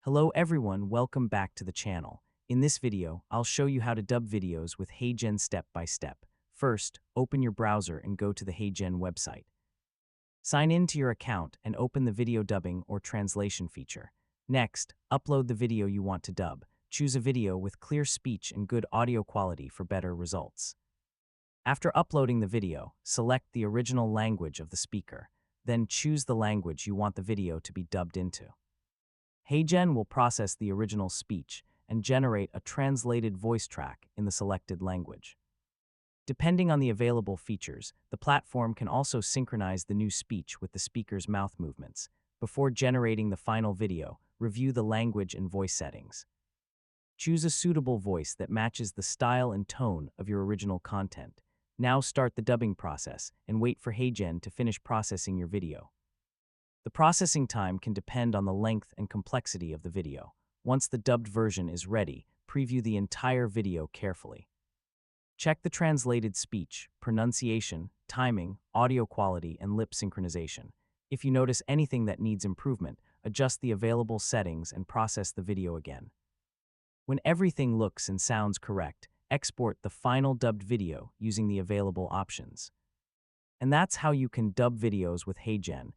Hello everyone, welcome back to the channel. In this video, I'll show you how to dub videos with HeyGen step by step. First, open your browser and go to the HeyGen website. Sign in to your account and open the video dubbing or translation feature. Next, upload the video you want to dub. Choose a video with clear speech and good audio quality for better results. After uploading the video, select the original language of the speaker. Then choose the language you want the video to be dubbed into. HeyGen will process the original speech and generate a translated voice track in the selected language. Depending on the available features, the platform can also synchronize the new speech with the speaker's mouth movements. Before generating the final video, review the language and voice settings. Choose a suitable voice that matches the style and tone of your original content. Now start the dubbing process and wait for HeyGen to finish processing your video. The processing time can depend on the length and complexity of the video. Once the dubbed version is ready, preview the entire video carefully. Check the translated speech, pronunciation, timing, audio quality, and lip synchronization. If you notice anything that needs improvement, adjust the available settings and process the video again. When everything looks and sounds correct, export the final dubbed video using the available options. And that's how you can dub videos with HeyGen.